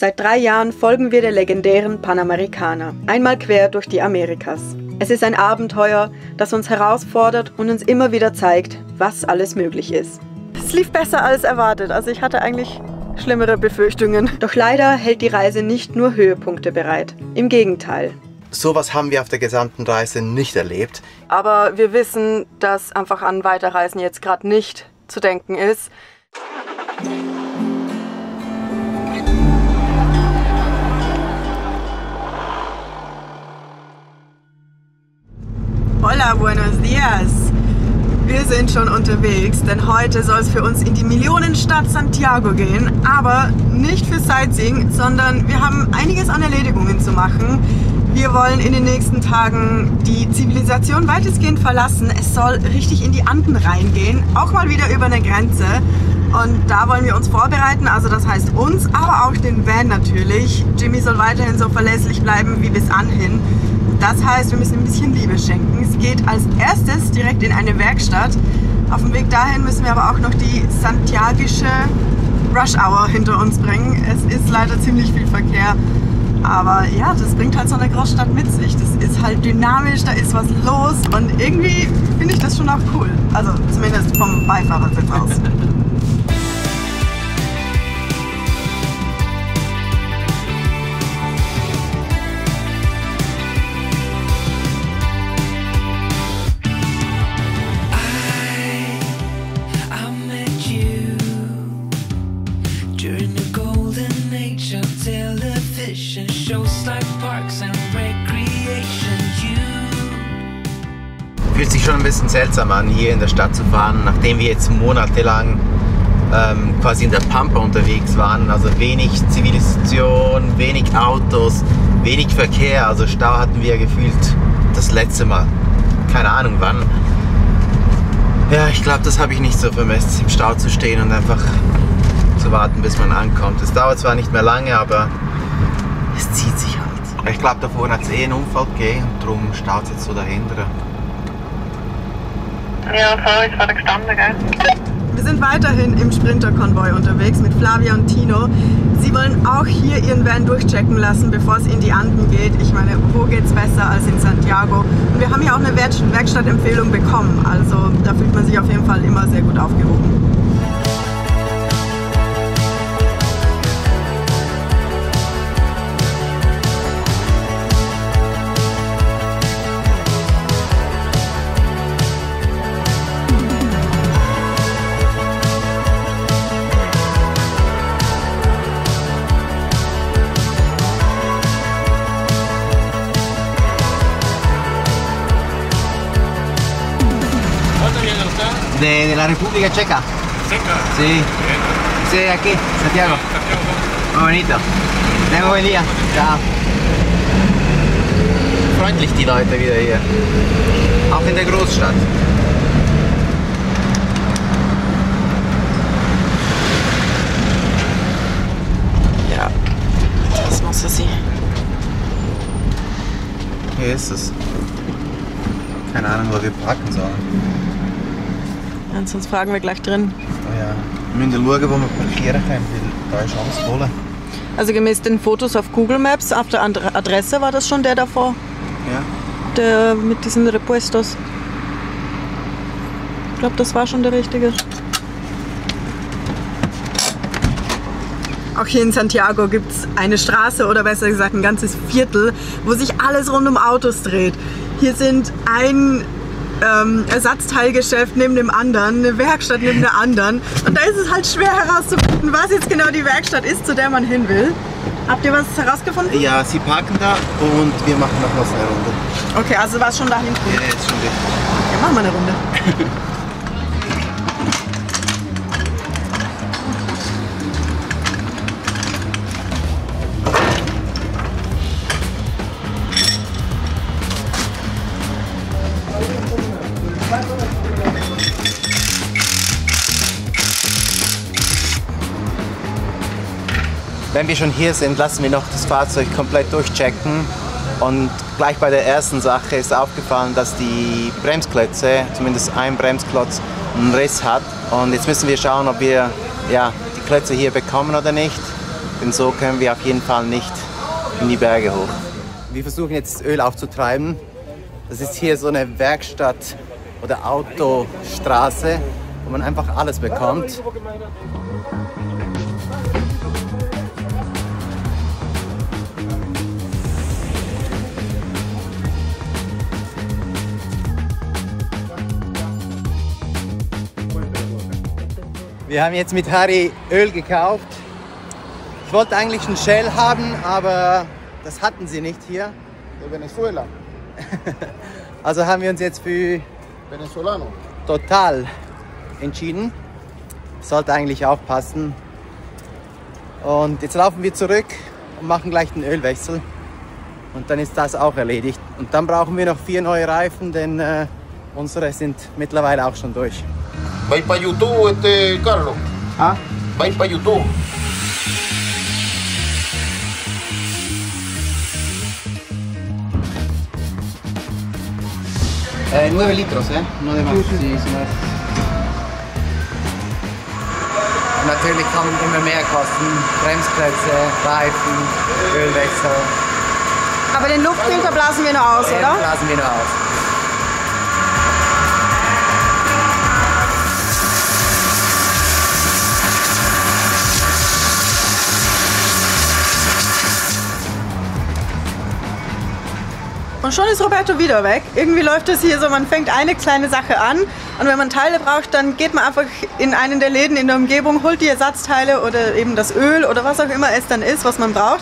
Seit 3 Jahren folgen wir der legendären Panamericana, einmal quer durch die Amerikas. Es ist ein Abenteuer, das uns herausfordert und uns immer wieder zeigt, was alles möglich ist. Es lief besser als erwartet, also ich hatte eigentlich schlimmere Befürchtungen. Doch leider hält die Reise nicht nur Höhepunkte bereit. Im Gegenteil. Sowas haben wir auf der gesamten Reise nicht erlebt. Aber wir wissen, dass einfach an Weiterreisen jetzt gerade nicht zu denken ist. Hola, buenos dias! Wir sind schon unterwegs, denn heute soll es für uns in die Millionenstadt Santiago gehen. Aber nicht für Sightseeing, sondern wir haben einiges an Erledigungen zu machen. Wir wollen in den nächsten Tagen die Zivilisation weitestgehend verlassen. Es soll richtig in die Anden reingehen, auch mal wieder über eine Grenze. Und da wollen wir uns vorbereiten, also das heißt uns, aber auch den Van natürlich. Jimmy soll weiterhin so verlässlich bleiben wie bis anhin. Das heißt, wir müssen ein bisschen Liebe schenken. Es geht als erstes direkt in eine Werkstatt. Auf dem Weg dahin müssen wir aber auch noch die santiagische Rush Hour hinter uns bringen. Es ist leider ziemlich viel Verkehr. Aber ja, das bringt halt so eine Großstadt mit sich. Das ist halt dynamisch, da ist was los. Und irgendwie finde ich das schon auch cool. Also zumindest vom Beifahrersitz aus. Fühlt sich schon ein bisschen seltsam an, hier in der Stadt zu fahren, nachdem wir jetzt monatelang quasi in der Pampa unterwegs waren. Also wenig Zivilisation, wenig Autos, wenig Verkehr. Also Stau hatten wir gefühlt das letzte Mal. Keine Ahnung wann. Ja, ich glaube, das habe ich nicht so vermisst, im Stau zu stehen und einfach zu warten, bis man ankommt. Es dauert zwar nicht mehr lange, aber es zieht sich halt. Ich glaube, da vorne hat es einen Unfall gegeben und darum staut es jetzt so dahinter. Ja, so ist gerade gestanden, gell? Wir sind weiterhin im Sprinter-Konvoi unterwegs mit Flavia und Tino. Sie wollen auch hier ihren Van durchchecken lassen, bevor es in die Anden geht. Ich meine, wo geht es besser als in Santiago? Und wir haben ja auch eine Werkstattempfehlung bekommen. Also da fühlt man sich auf jeden Fall immer sehr gut aufgehoben. De la República Checa. ¿Checa? Sí. Sí, aquí, Santiago. Muy bonito. Tengo buen día. Ciao. Freundlich die Leute wieder hier. Auch in der Großstadt. Ja, das muss es sein. Hier ist es. Keine Ahnung, wo wir parken sollen. Ja, sonst fragen wir gleich drin. Oh ja. Wir müssen schauen, wo wir parkieren können, weil da ist alles voll. Also gemäß den Fotos auf Google Maps, auf der Adresse war das schon der davor? Ja. Der mit diesen Repuestos. Ich glaube, das war schon der richtige. Auch hier in Santiago gibt es eine Straße oder besser gesagt ein ganzes Viertel, wo sich alles rund um Autos dreht. Hier sind ein Ersatzteilgeschäft neben dem anderen, eine Werkstatt neben der anderen. Und da ist es halt schwer herauszufinden, was jetzt genau die Werkstatt ist, zu der man hin will. Habt ihr was herausgefunden? Ja, sie parken da und wir machen noch was eine Runde. Okay, also war es schon da hinten? Ja, ist schon richtig. Ja, machen wir eine Runde. Wenn wir schon hier sind, lassen wir noch das Fahrzeug komplett durchchecken. Und gleich bei der ersten Sache ist aufgefallen, dass die Bremsklötze, zumindest ein Bremsklotz, einen Riss hat. Und jetzt müssen wir schauen, ob wir die Klötze hier bekommen oder nicht. denn so können wir auf jeden Fall nicht in die Berge hoch. Wir versuchen jetzt das Öl aufzutreiben. Das ist hier so eine Werkstatt oder Autostraße, wo man einfach alles bekommt. Wir haben jetzt mit Harry Öl gekauft. Ich wollte eigentlich einen Shell haben, aber das hatten sie nicht hier. De Venezuela. Also haben wir uns jetzt für Venezolano. Total entschieden. Sollte eigentlich auch passen. Und jetzt laufen wir zurück und machen gleich den Ölwechsel. Und dann ist das auch erledigt. Und dann brauchen wir noch 4 neue Reifen, denn unsere sind mittlerweile auch schon durch. ¿Vais para YouTube, Carlos? Ah? ¿Vais para YouTube? 9 litros, no de más. Sí, Natürlich kann immer mehr kosten. Bremsklötze, Reifen, Ölwechsel. Aber den Luftfilter blasen wir noch aus, Den oder? blasen wir noch aus. Und schon ist Roberto wieder weg. Irgendwie läuft es hier so, man fängt eine kleine Sache an und wenn man Teile braucht, dann geht man einfach in einen der Läden in der Umgebung, holt die Ersatzteile oder eben das Öl oder was auch immer es dann ist, was man braucht.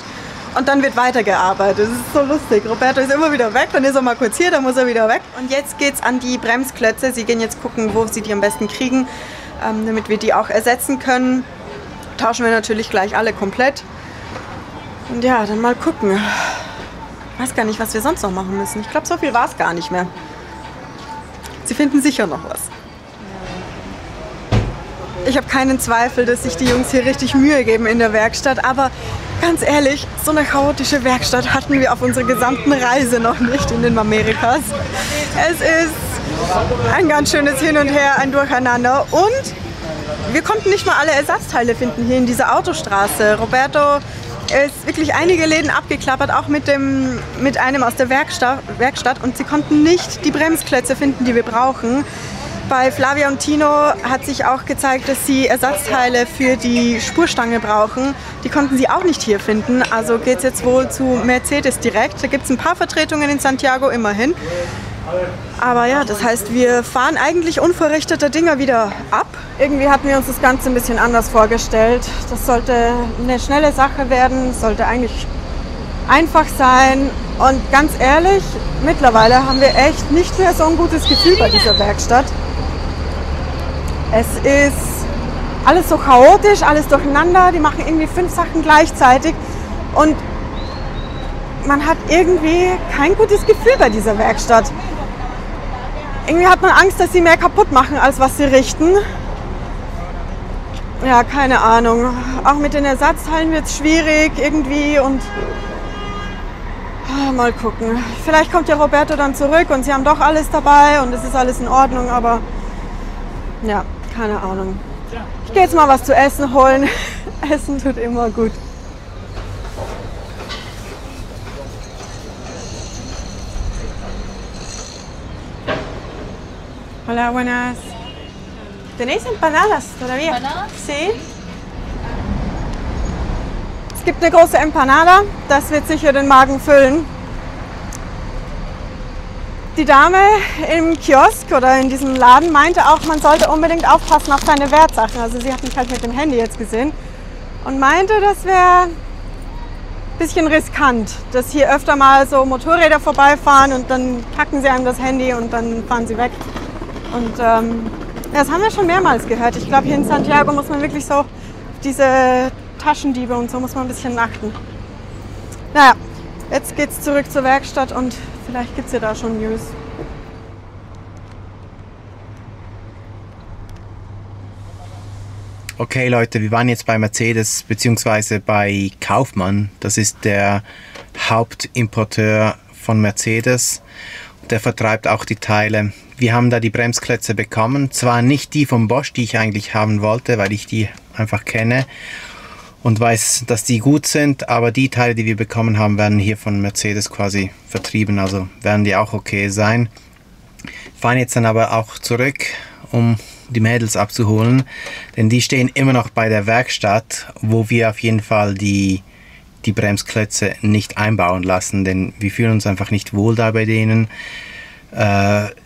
Und dann wird weitergearbeitet. Das ist so lustig. Roberto ist immer wieder weg, dann ist er mal kurz hier, dann muss er wieder weg. Und jetzt geht's an die Bremsklötze. Sie gehen jetzt gucken, wo sie die am besten kriegen, damit wir die auch ersetzen können. Tauschen wir natürlich gleich alle komplett. Und ja, dann mal gucken. Ich weiß gar nicht, was wir sonst noch machen müssen. Ich glaube, so viel war es gar nicht mehr. Sie finden sicher noch was. Ich habe keinen Zweifel, dass sich die Jungs hier richtig Mühe geben in der Werkstatt. Aber ganz ehrlich, so eine chaotische Werkstatt hatten wir auf unserer gesamten Reise noch nicht in den Amerikas. Es ist ein ganz schönes Hin und Her, ein Durcheinander. Und wir konnten nicht mal alle Ersatzteile finden hier in dieser Autostraße. Roberto ist wirklich einige Läden abgeklappert, auch mit einem aus der Werkstatt und sie konnten nicht die Bremsklötze finden, die wir brauchen. Bei Flavia und Tino hat sich auch gezeigt, dass sie Ersatzteile für die Spurstange brauchen. Die konnten sie auch nicht hier finden, also geht es jetzt wohl zu Mercedes direkt. Da gibt es ein paar Vertretungen in Santiago immerhin. Aber ja, das heißt, wir fahren eigentlich unverrichteter Dinge wieder ab. Irgendwie hatten wir uns das Ganze ein bisschen anders vorgestellt. Das sollte eine schnelle Sache werden, sollte eigentlich einfach sein. Und ganz ehrlich, mittlerweile haben wir echt nicht mehr so ein gutes Gefühl bei dieser Werkstatt. Es ist alles so chaotisch, alles durcheinander. Die machen irgendwie 5 Sachen gleichzeitig. Und man hat irgendwie kein gutes Gefühl bei dieser Werkstatt. Irgendwie hat man Angst, dass sie mehr kaputt machen, als was sie richten. Ja, keine Ahnung. Auch mit den Ersatzteilen wird es schwierig irgendwie und mal gucken. Vielleicht kommt ja Roberto dann zurück und sie haben doch alles dabei und es ist alles in Ordnung, aber ja, keine Ahnung. Ich gehe jetzt mal was zu essen holen. Essen tut immer gut. Hola, buenas. ¿Tenéis empanadas todavía? ¿Empanadas? Sí. Es gibt eine große Empanada, das wird sicher den Magen füllen. Die Dame im Kiosk oder in diesem Laden meinte auch, man sollte unbedingt aufpassen auf seine Wertsachen. Also sie hat mich halt mit dem Handy jetzt gesehen und meinte, das wäre ein bisschen riskant, dass hier öfter mal so Motorräder vorbeifahren und dann packen sie einem das Handy und dann fahren sie weg. Und das haben wir schon mehrmals gehört. Ich glaube, hier in Santiago muss man wirklich so auf diese Taschendiebe und so muss man ein bisschen achten. Naja, jetzt geht's zurück zur Werkstatt und vielleicht gibt es ja da schon News. Okay Leute, wir waren jetzt bei Mercedes bzw. bei Kaufmann. Das ist der Hauptimporteur von Mercedes. Der vertreibt auch die Teile. Wir haben da die Bremsklötze bekommen. Zwar nicht die vom Bosch, die ich eigentlich haben wollte, weil ich die einfach kenne. und weiß, dass die gut sind, aber die Teile, die wir bekommen haben, werden hier von Mercedes quasi vertrieben, also werden die auch okay sein. Fahren jetzt dann aber auch zurück, um die Mädels abzuholen, denn die stehen immer noch bei der Werkstatt, wo wir auf jeden Fall die Bremsklötze nicht einbauen lassen, denn wir fühlen uns einfach nicht wohl da bei denen.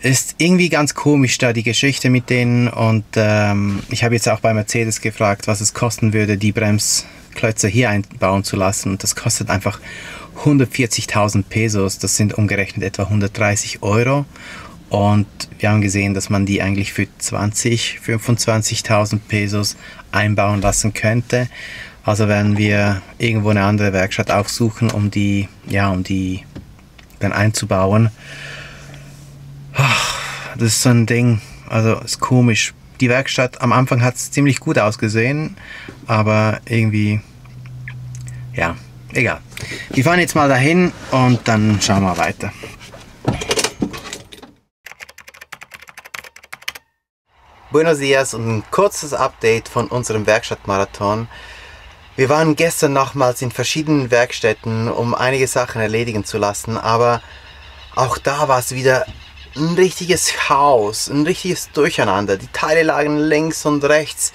Ist irgendwie ganz komisch da die Geschichte mit denen, und ich habe jetzt auch bei Mercedes gefragt, was es kosten würde, die Bremsklötze hier einbauen zu lassen, und das kostet einfach 140.000 Pesos, das sind umgerechnet etwa 130 Euro, und wir haben gesehen, dass man die eigentlich für 25.000 Pesos einbauen lassen könnte. Also werden wir irgendwo eine andere Werkstatt aufsuchen, um die dann einzubauen. Das ist so ein Ding, also ist komisch. Die Werkstatt am Anfang hat es ziemlich gut ausgesehen, aber irgendwie, ja, egal. Wir fahren jetzt mal dahin und dann schauen wir weiter. Buenos dias und ein kurzes Update von unserem Werkstattmarathon. Wir waren gestern nochmals in verschiedenen Werkstätten, um einige Sachen erledigen zu lassen, aber auch da war es wieder ein richtiges Chaos, ein richtiges Durcheinander. Die Teile lagen links und rechts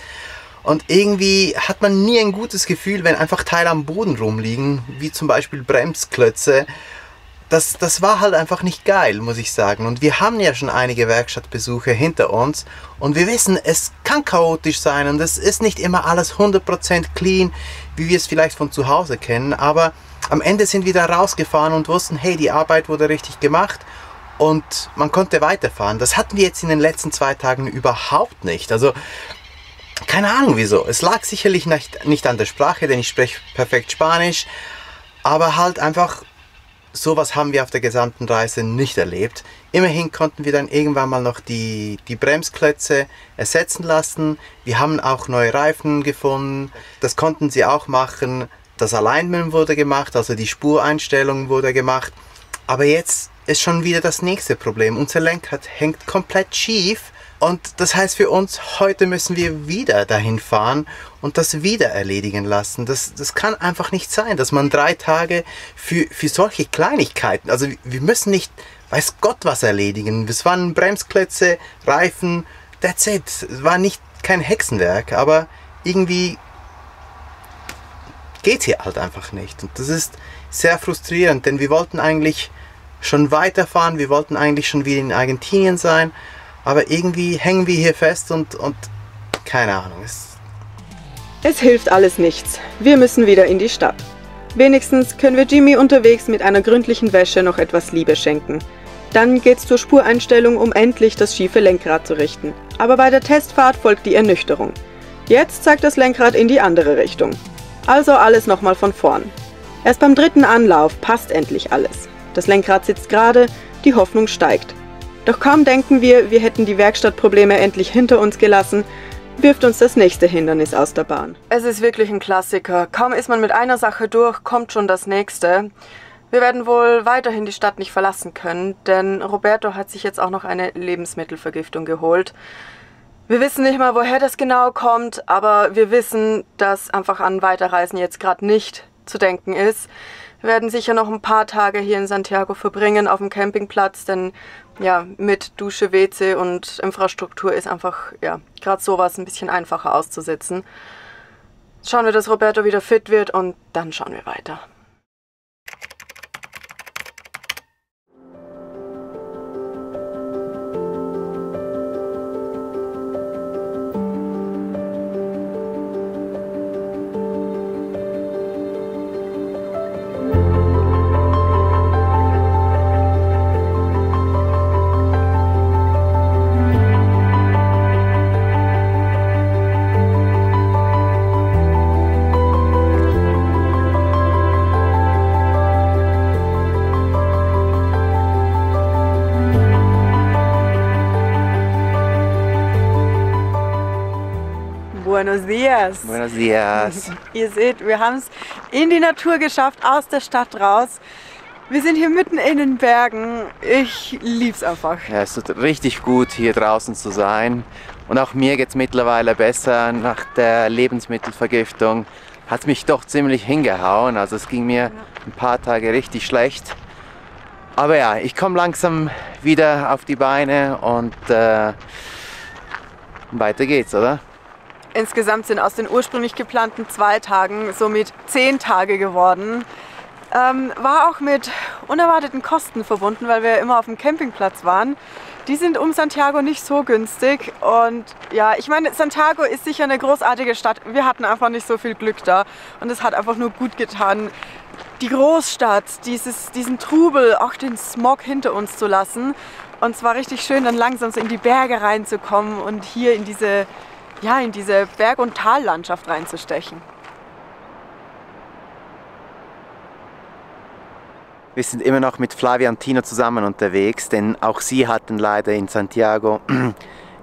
und irgendwie hat man nie ein gutes Gefühl, wenn einfach Teile am Boden rumliegen, wie zum Beispiel Bremsklötze. Das war halt einfach nicht geil, muss ich sagen. Und wir haben ja schon einige Werkstattbesuche hinter uns und wir wissen, es kann chaotisch sein und es ist nicht immer alles 100% clean, wie wir es vielleicht von zu Hause kennen. Aber am Ende sind wir da rausgefahren und wussten, hey, die Arbeit wurde richtig gemacht und man konnte weiterfahren. Das hatten wir jetzt in den letzten 2 Tagen überhaupt nicht. Also keine Ahnung wieso. Es lag sicherlich nicht an der Sprache, denn ich spreche perfekt Spanisch, aber halt einfach, sowas haben wir auf der gesamten Reise nicht erlebt. Immerhin konnten wir dann irgendwann mal noch die Bremsklötze ersetzen lassen. Wir haben auch neue Reifen gefunden. Das konnten sie auch machen. Das Alignment wurde gemacht, also die Spureinstellung wurde gemacht. Aber jetzt ist schon wieder das nächste Problem. Unser Lenkrad hängt komplett schief. Und das heißt für uns, heute müssen wir wieder dahin fahren und das wieder erledigen lassen. Das kann einfach nicht sein, dass man 3 Tage für solche Kleinigkeiten, also wir müssen nicht, weiß Gott was erledigen. Es waren Bremsklötze, Reifen, that's it. Es war kein Hexenwerk, aber irgendwie geht hier halt einfach nicht. Und das ist sehr frustrierend, denn wir wollten eigentlich schon weiterfahren, wir wollten eigentlich schon wieder in Argentinien sein. Aber irgendwie hängen wir hier fest und keine Ahnung. Es hilft alles nichts. Wir müssen wieder in die Stadt. Wenigstens können wir Jimmy unterwegs mit einer gründlichen Wäsche noch etwas Liebe schenken. Dann geht's zur Spureinstellung, um endlich das schiefe Lenkrad zu richten. Aber bei der Testfahrt folgt die Ernüchterung. Jetzt zeigt das Lenkrad in die andere Richtung. Also alles nochmal von vorn. Erst beim 3. Anlauf passt endlich alles. Das Lenkrad sitzt gerade, die Hoffnung steigt. Doch kaum denken wir, wir hätten die Werkstattprobleme endlich hinter uns gelassen, wirft uns das nächste Hindernis aus der Bahn. Es ist wirklich ein Klassiker. Kaum ist man mit einer Sache durch, kommt schon das nächste. Wir werden wohl weiterhin die Stadt nicht verlassen können, denn Roberto hat sich jetzt auch noch eine Lebensmittelvergiftung geholt. Wir wissen nicht mal, woher das genau kommt, aber wir wissen, dass einfach an Weiterreisen jetzt gerade nicht zu denken ist. Wir werden sicher noch ein paar Tage hier in Santiago verbringen auf dem Campingplatz, denn ja, mit Dusche, WC und Infrastruktur ist einfach, ja, gerade sowas ein bisschen einfacher auszusitzen. Schauen wir, dass Roberto wieder fit wird und dann schauen wir weiter. Buenos dias. Buenos dias. Ihr seht, wir haben es in die Natur geschafft, aus der Stadt raus. Wir sind hier mitten in den Bergen. Ich lieb's einfach. Ja, es tut richtig gut, hier draußen zu sein. Und auch mir geht es mittlerweile besser nach der Lebensmittelvergiftung. hat es mich doch ziemlich hingehauen. Also es ging mir ein paar Tage richtig schlecht. Aber ja, ich komme langsam wieder auf die Beine und weiter geht's, oder? Insgesamt sind aus den ursprünglich geplanten 2 Tagen somit 10 Tage geworden. War auch mit unerwarteten Kosten verbunden, weil wir ja immer auf dem Campingplatz waren. Die sind um Santiago nicht so günstig und ja, ich meine, Santiago ist sicher eine großartige Stadt. Wir hatten einfach nicht so viel Glück da und es hat einfach nur gut getan, die Großstadt, diesen Trubel, auch den Smog hinter uns zu lassen. Und es war richtig schön, dann langsam so in die Berge reinzukommen und hier in diese Berg- und Tallandschaft reinzustechen. Wir sind immer noch mit Flavia und Tina zusammen unterwegs, denn auch sie hatten leider in Santiago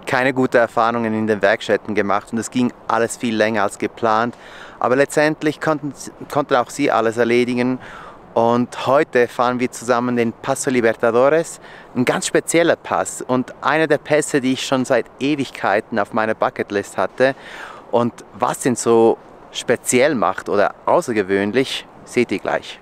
keine guten Erfahrungen in den Werkstätten gemacht und es ging alles viel länger als geplant. Aber letztendlich konnten auch sie alles erledigen und heute fahren wir zusammen den Paso Libertadores, ein ganz spezieller Pass und einer der Pässe, die ich schon seit Ewigkeiten auf meiner Bucketlist hatte. Und was den so speziell macht oder außergewöhnlich, seht ihr gleich.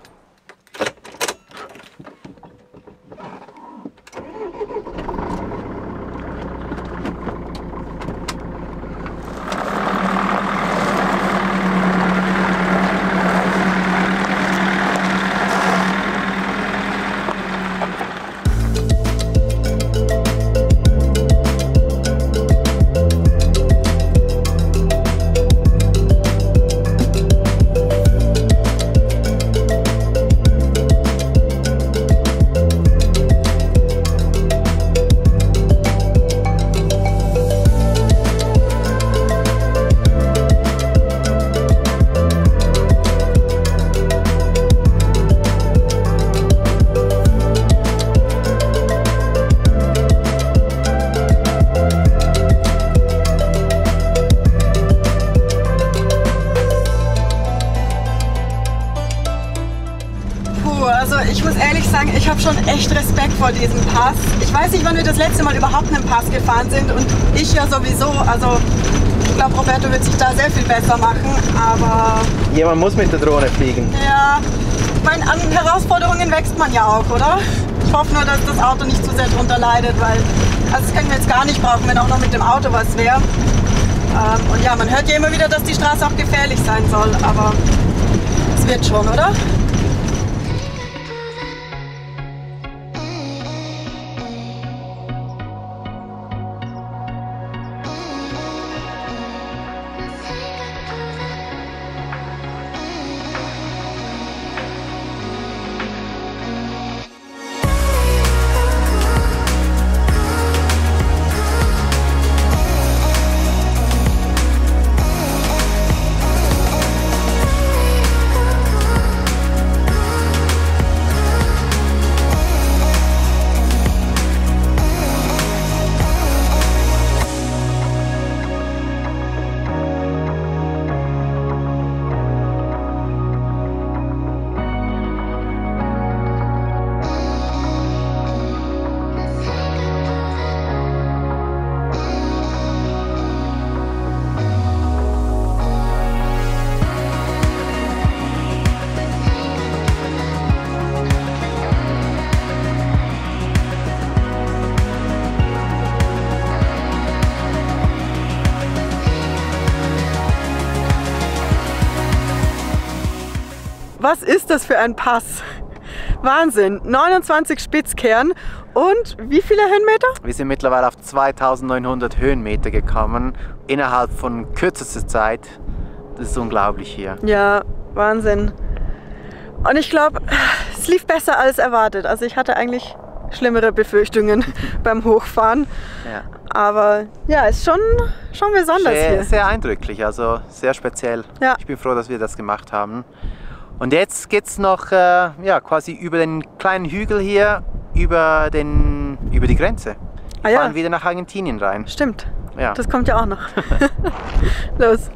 Ich muss ehrlich sagen, ich habe schon echt Respekt vor diesem Pass. Ich weiß nicht, wann wir das letzte Mal überhaupt einen Pass gefahren sind und ich ja sowieso. Also ich glaube, Roberto wird sich da sehr viel besser machen, aber... Jemand muss mit der Drohne fliegen. Ja, ich meine, an Herausforderungen wächst man ja auch, oder? Ich hoffe nur, dass das Auto nicht zu sehr drunter leidet, weil also das können wir jetzt gar nicht brauchen, wenn auch noch mit dem Auto was wäre. Und ja, man hört ja immer wieder, dass die Straße auch gefährlich sein soll, aber es wird schon, oder? Was ist das für ein Pass? Wahnsinn, 29 Spitzkehren und wie viele Höhenmeter? Wir sind mittlerweile auf 2900 Höhenmeter gekommen, innerhalb von kürzester Zeit. Das ist unglaublich hier. Ja, Wahnsinn. Und ich glaube, es lief besser als erwartet. Also ich hatte eigentlich schlimmere Befürchtungen beim Hochfahren. Ja. Aber ja, ist schon besonders hier. Sehr eindrücklich, also sehr speziell. Ja. Ich bin froh, dass wir das gemacht haben. Und jetzt geht es noch ja, quasi über den kleinen Hügel hier, über die Grenze. Wir fahren wieder nach Argentinien rein. Stimmt, ja. Das kommt ja auch noch. Los.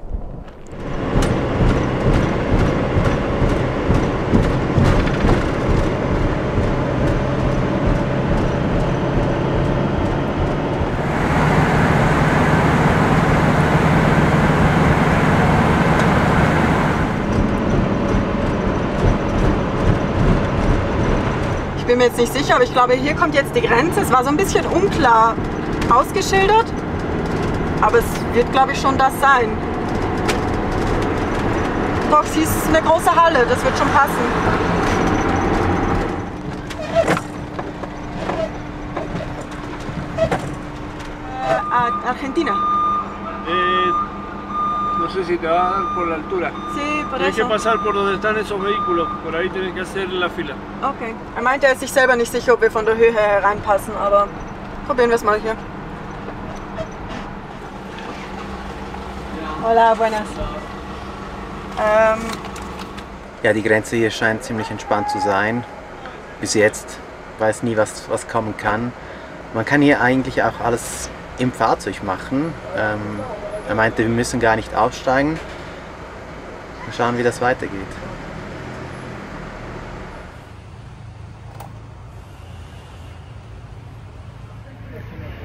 Ich bin mir jetzt nicht sicher, aber ich glaube, hier kommt jetzt die Grenze. Es war so ein bisschen unklar ausgeschildert, aber es wird, glaube ich, schon das sein. Doch, sie ist eine große Halle, das wird schon passen. Argentina. No sé si te va a dar por la altura. Sí, por Tienes que eso. pasar por donde están esos vehículos, por ahí tienes que hacer la fila. Okay. Er meinte, er ist sich selber nicht sicher, ob wir von der Höhe her reinpassen, aber probieren wir es mal hier. Hola, buenas. Ja, die Grenze hier scheint ziemlich entspannt zu sein. Bis jetzt. Weiß nie, was kommen kann. Man kann hier eigentlich auch alles im Fahrzeug machen. Er meinte, wir müssen gar nicht aussteigen. Mal schauen, wie das weitergeht.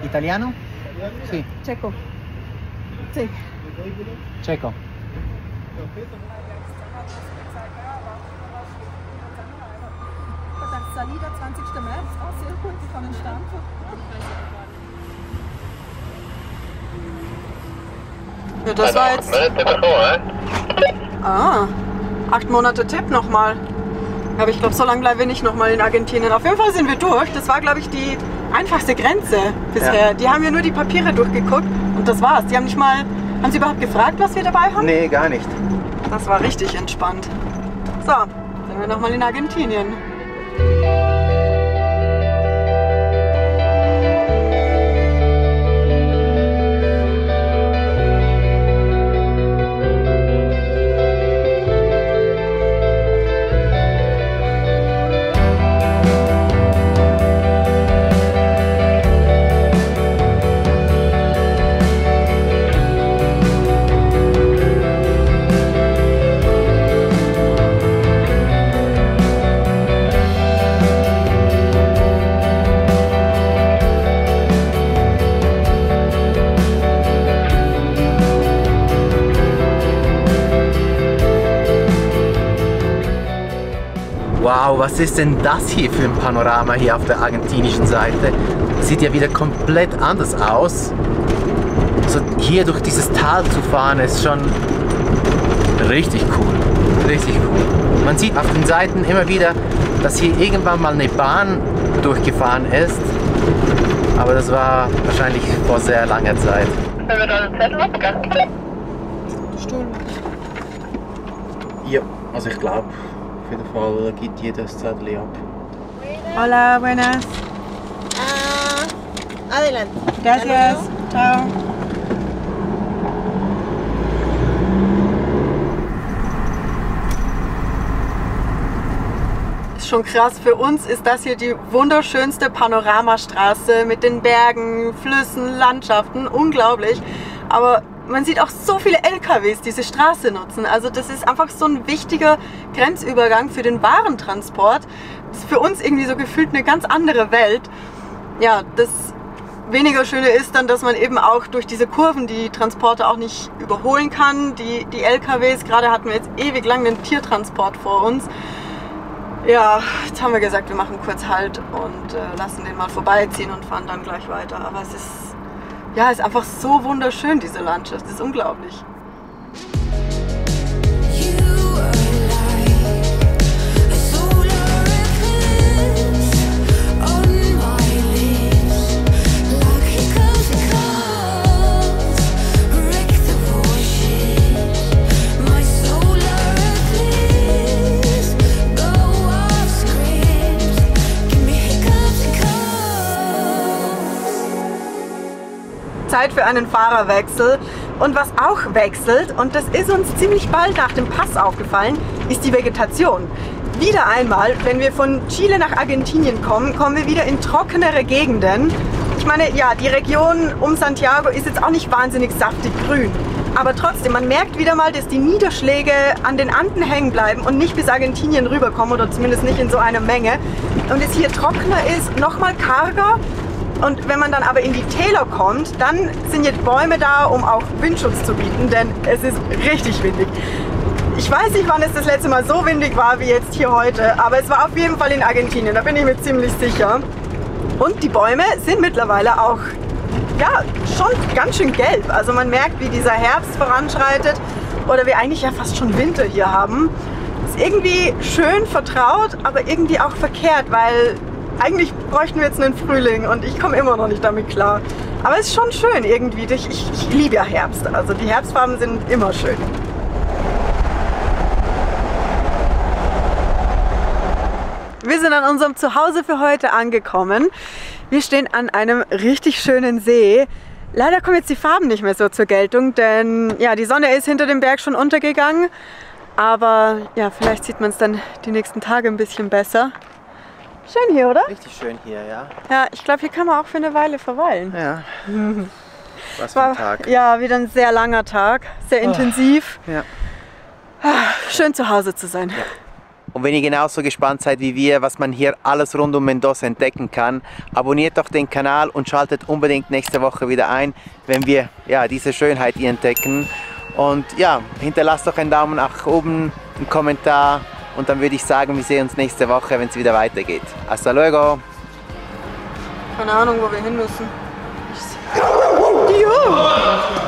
Italiano? Sì. Checo. Sí. Checo. Salida 20. März. Oh, sehr gut, Sie kommen Stand. Ja, das war jetzt... Ah, 8 Monate Tipp nochmal. Aber ich glaube, so lange bleiben wir nicht nochmal in Argentinien. Auf jeden Fall sind wir durch. Das war, glaube ich, die einfachste Grenze bisher. Ja. Die haben ja nur die Papiere durchgeguckt und das war's. Die haben nicht mal... Haben Sie überhaupt gefragt, was wir dabei haben? Nee, gar nicht. Das war richtig entspannt. So, sind wir nochmal in Argentinien. Wow, was ist denn das hier für ein Panorama hier auf der argentinischen Seite? Sieht ja wieder komplett anders aus. Also hier durch dieses Tal zu fahren ist schon richtig cool. Richtig cool. Man sieht auf den Seiten immer wieder, dass hier irgendwann mal eine Bahn durchgefahren ist. Aber das war wahrscheinlich vor sehr langer Zeit. Wenn wir da einen Zettel abgeben? Ja, also ich glaube, auf jeden Fall gibt jeder das Zettel ab. Hola, buenas. Adelante. Gracias. Ciao. Ist schon krass. Für uns ist das hier die wunderschönste Panoramastraße mit den Bergen, Flüssen, Landschaften. Unglaublich. Aber man sieht auch so viele LKWs diese Straße nutzen. Also das ist einfach so ein wichtiger Grenzübergang für den Warentransport. Das ist für uns irgendwie so gefühlt eine ganz andere Welt. Ja, das weniger Schöne ist dann, dass man eben auch durch diese Kurven die Transporte auch nicht überholen kann. Die LKWs, gerade hatten wir jetzt ewig lang den Tiertransport vor uns. Ja, jetzt haben wir gesagt, wir machen kurz Halt und lassen den mal vorbeiziehen und fahren dann gleich weiter. Aber es ist, ja, ist einfach so wunderschön, diese Landschaft. Das ist unglaublich. Zeit für einen Fahrerwechsel. Und was auch wechselt, und das ist uns ziemlich bald nach dem Pass aufgefallen, ist die Vegetation. Wieder einmal, wenn wir von Chile nach Argentinien kommen, kommen wir wieder in trockenere Gegenden. Ich meine, ja, die Region um Santiago ist jetzt auch nicht wahnsinnig saftig grün. Aber trotzdem, man merkt wieder mal, dass die Niederschläge an den Anden hängen bleiben und nicht bis Argentinien rüberkommen oder zumindest nicht in so einer Menge. Und es hier trockener ist, nochmal karger. Und wenn man dann aber in die Täler kommt, dann sind jetzt Bäume da, um auch Windschutz zu bieten, denn es ist richtig windig. Ich weiß nicht, wann es das letzte Mal so windig war wie jetzt hier heute, aber es war auf jeden Fall in Argentinien, da bin ich mir ziemlich sicher. Und die Bäume sind mittlerweile auch, ja, schon ganz schön gelb. Also man merkt, wie dieser Herbst voranschreitet oder wir eigentlich ja fast schon Winter hier haben. Ist irgendwie schön vertraut, aber irgendwie auch verkehrt, weil eigentlich bräuchten wir jetzt einen Frühling und ich komme immer noch nicht damit klar. Aber es ist schon schön irgendwie. Ich liebe ja Herbst, also die Herbstfarben sind immer schön. Wir sind an unserem Zuhause für heute angekommen. Wir stehen an einem richtig schönen See. Leider kommen jetzt die Farben nicht mehr so zur Geltung, denn ja, die Sonne ist hinter dem Berg schon untergegangen. Aber ja, vielleicht sieht man es dann die nächsten Tage ein bisschen besser. Schön hier, oder? Richtig schön hier, ja. Ja, ich glaube, hier kann man auch für eine Weile verweilen. Ja. Was für ein Tag. Ja, wieder ein sehr langer Tag, sehr intensiv. Ja. Schön zu Hause zu sein. Ja. Und wenn ihr genauso gespannt seid wie wir, was man hier alles rund um Mendoza entdecken kann, abonniert doch den Kanal und schaltet unbedingt nächste Woche wieder ein, wenn wir ja, diese Schönheit hier entdecken. Und ja, hinterlasst doch einen Daumen nach oben, einen Kommentar und dann würde ich sagen, wir sehen uns nächste Woche, wenn es wieder weitergeht. Hasta luego! Keine Ahnung, wo wir hin müssen. Ja.